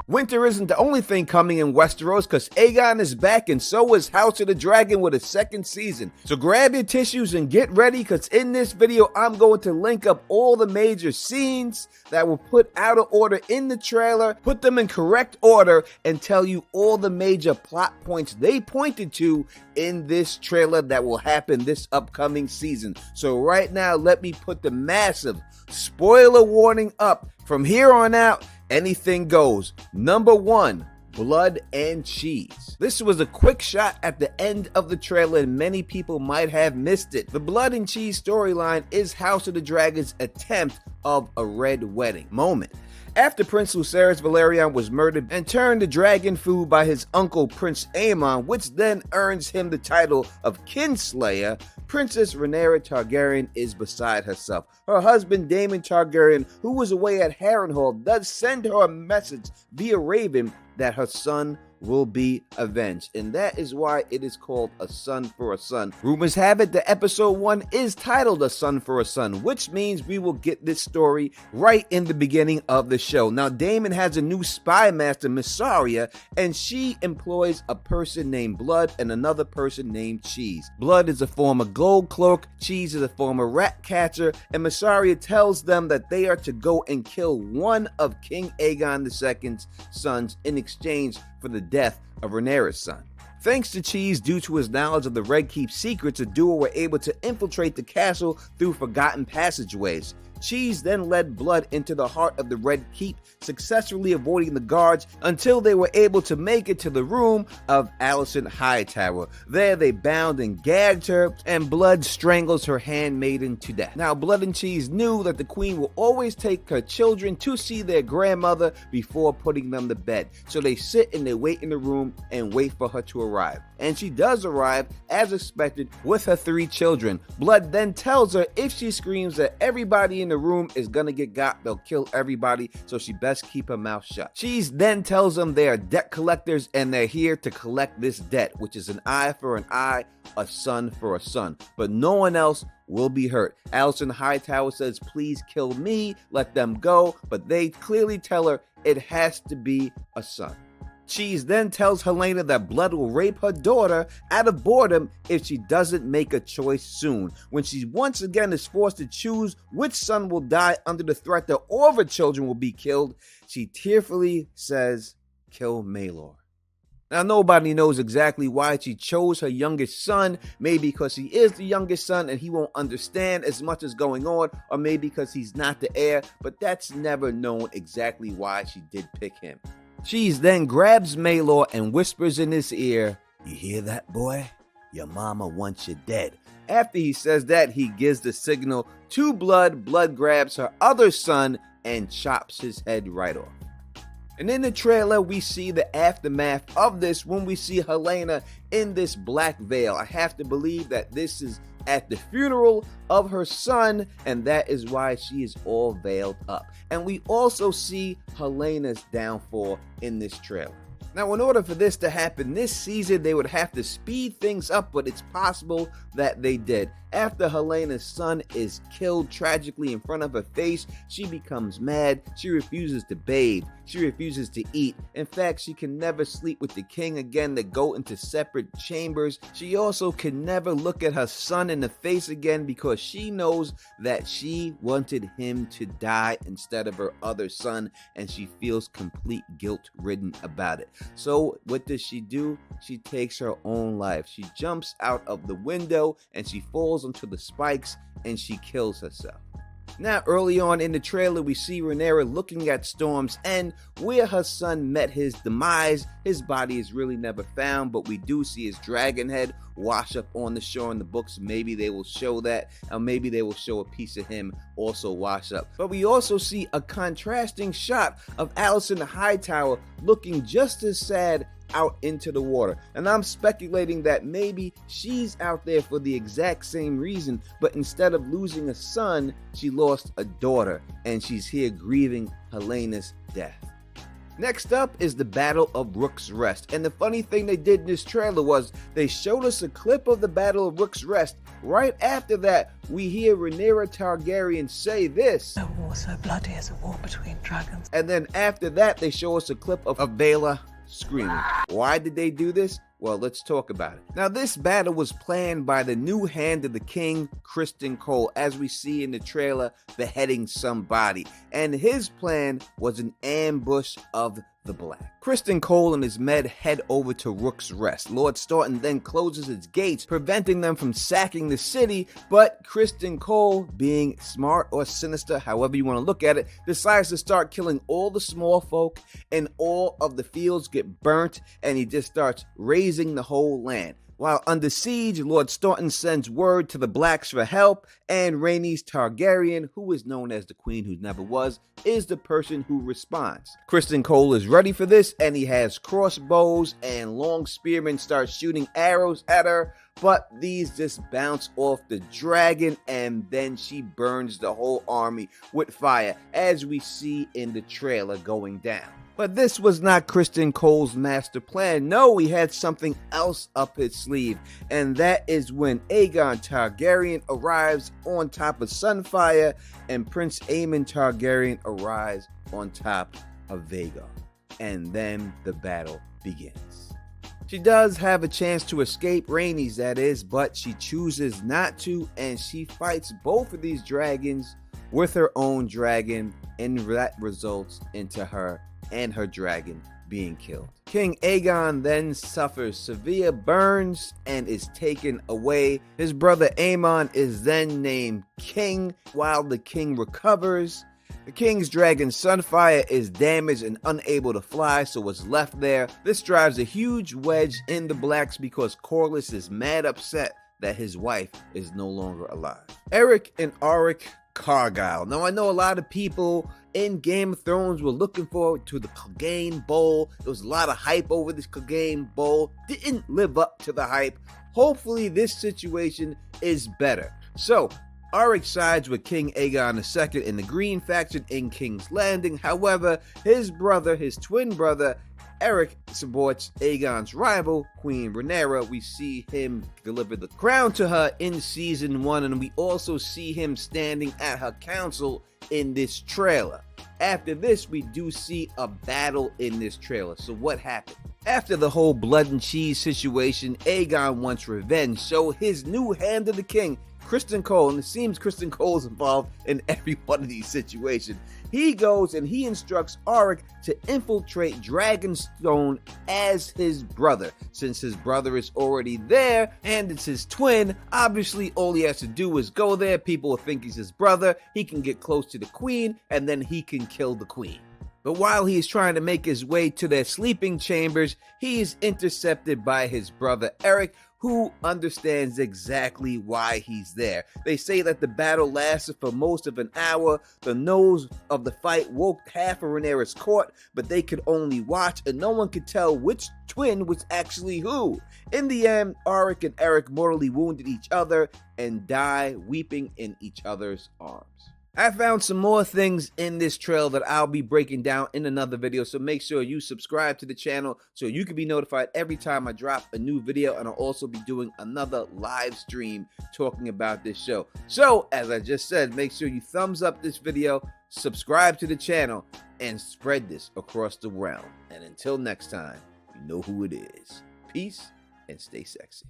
Winter isn't the only thing coming in Westeros, because Aegon is back and so is House of the Dragon with a second season. So grab your tissues and get ready, because in this video I'm going to link up all the major scenes that were put out of order in the trailer, put them in correct order, and tell you all the major plot points they pointed to in this trailer that will happen this upcoming season. So right now, let me put the massive spoiler warning up. From here on out, anything goes. Number 1, blood and cheese. This was a quick shot at the end of the trailer and many people might have missed it. The blood and cheese storyline is House of the Dragon's attempt of a red wedding moment. After Prince Lucerys Velaryon was murdered and turned to dragon food by his uncle Prince Aemon, which then earns him the title of Kinslayer, Princess Rhaenyra Targaryen is beside herself. Her husband Daemon Targaryen, who was away at Harrenhal, does send her a message via Raven that her son will be avenged, and that is why it is called A Son for a Son. Rumors have it that episode 1 is titled A Son for a Son, which means we will get this story right in the beginning of the show. Now, Daemon has a new spy master, Mysaria, and she employs a person named Blood and another person named Cheese. Blood is a former gold cloak, Cheese is a former rat catcher, and Mysaria tells them that they are to go and kill one of King Aegon II's sons in exchange for the death of Rhaenyra's son. Thanks to Cheese, due to his knowledge of the Red Keep's secrets, the duo were able to infiltrate the castle through forgotten passageways. Cheese then led Blood into the heart of the Red Keep, successfully avoiding the guards until they were able to make it to the room of Alicent Hightower. There they bound and gagged her, and Blood strangles her handmaiden to death. Now, Blood and Cheese knew that the queen will always take her children to see their grandmother before putting them to bed. So they sit and they wait in the room and wait for her to arrive. And she does arrive, as expected, with her 3 children. Blood then tells her if she screams that everybody in the room is gonna get got, they'll kill everybody, so she best keep her mouth shut. Cheese then tells them they are debt collectors and they're here to collect this debt, which is an eye for an eye, a son for a son. But no one else will be hurt. Alicent Hightower says, please kill me, let them go, but they clearly tell her it has to be a son. Cheese then tells Helaena that Blood will rape her daughter out of boredom if she doesn't make a choice soon. When she once again is forced to choose which son will die under the threat that all of her children will be killed, she tearfully says, kill Maelor. Now, nobody knows exactly why she chose her youngest son, maybe because he is the youngest son and he won't understand as much as going on, or maybe because he's not the heir, but that's never known exactly why she did pick him. Cheese then grabs Maelor and whispers in his ear, you hear that, boy? Your mama wants you dead. After he says that, he gives the signal to Blood. Blood grabs her other son and chops his head right off. And in the trailer, we see the aftermath of this when we see Helaena in this black veil. I have to believe that this is at the funeral of her son, and that is why she is all veiled up. And we also see Helena's downfall in this trailer. Now, in order for this to happen this season, they would have to speed things up, but it's possible that they did. After Helena's son is killed tragically in front of her face, she becomes mad. She refuses to bathe. She refuses to eat. In fact, she can never sleep with the king again. They go into separate chambers. She also can never look at her son in the face again because she knows that she wanted him to die instead of her other son, and she feels complete guilt-ridden about it. So what does she do? She takes her own life. She jumps out of the window and she falls onto the spikes and she kills herself. Now, early on in the trailer, we see Rhaenyra looking at Storm's End, where her son met his demise. His body is really never found, but we do see his dragon head wash up on the shore in the books. Maybe they will show that, or maybe they will show a piece of him also wash up. But we also see a contrasting shot of Alicent Hightower looking just as sad out into the water. And I'm speculating that maybe she's out there for the exact same reason, but instead of losing a son, she lost a daughter, and she's here grieving Helena's death. Next up is the Battle of Rook's Rest, and the funny thing they did in this trailer was they showed us a clip of the Battle of Rook's Rest. Right after that, we hear Rhaenyra Targaryen say this: "No war so bloody as a war between dragons." And then after that, they show us a clip of Baela screaming. Why did they do this? Well, let's talk about it. Now, this battle was planned by the new hand of the king, Criston Cole, as we see in the trailer, beheading somebody. And his plan was an ambush of the Black. Criston Cole and his men head over to Rook's Rest. Lord Staunton then closes its gates, preventing them from sacking the city, but Criston Cole, being smart or sinister, however you want to look at it, decides to start killing all the small folk, and all of the fields get burnt, and he just starts razing the whole land. While under siege, Lord Staunton sends word to the Blacks for help, and Rhaenys Targaryen, who is known as the Queen Who Never Was, is the person who responds. Criston Cole is ready for this, and he has crossbows and long spearmen start shooting arrows at her, but these just bounce off the dragon, and then she burns the whole army with fire, as we see in the trailer going down. But this was not Criston Cole's master plan. No, he had something else up his sleeve, and that is when Aegon Targaryen arrives on top of Sunfire, and Prince Aemon Targaryen arrives on top of Vhagar. And then the battle begins. She does have a chance to escape, Rhaenys that is, but she chooses not to, and she fights both of these dragons with her own dragon, and that results into her and her dragon being killed. King Aegon then suffers severe burns and is taken away. His brother Aemon is then named king. While the king recovers, the king's dragon Sunfire is damaged and unable to fly, so was left there. This drives a huge wedge in the Blacks because Corlys is mad upset that his wife is no longer alive. Aric and Aric Cargyle. Now, I know a lot of people in Game of Thrones were looking forward to the Clegane Bowl. There was a lot of hype over this Clegane Bowl. Didn't live up to the hype. Hopefully this situation is better. So, Aric sides with King Aegon II in the Green faction in King's Landing. However, his twin brother, Aric, supports Aegon's rival, Queen Rhaenyra. We see him deliver the crown to her in Season 1, and we also see him standing at her council in this trailer. After this, we do see a battle in this trailer. So what happened? After the whole blood and cheese situation, Aegon wants revenge, so his new hand of the king, Criston Cole, and it seems Criston Cole is involved in every one of these situations. He goes and he instructs Aric to infiltrate Dragonstone as his brother. Since his brother is already there and it's his twin, obviously all he has to do is go there. People will think he's his brother. He can get close to the queen and then he can kill the queen. But while he is trying to make his way to their sleeping chambers, he is intercepted by his brother Aric, who understands exactly why he's there. They say that the battle lasted for most of an hour. The noise of the fight woke half of Rhaenyra's court, but they could only watch, and no one could tell which twin was actually who. In the end, Aric and Aric mortally wounded each other and die weeping in each other's arms. I found some more things in this trail that I'll be breaking down in another video, so make sure you subscribe to the channel so you can be notified every time I drop a new video, and I'll also be doing another live stream talking about this show. So, as I just said, make sure you thumbs up this video, subscribe to the channel, and spread this across the realm. And until next time, you know who it is. Peace and stay sexy.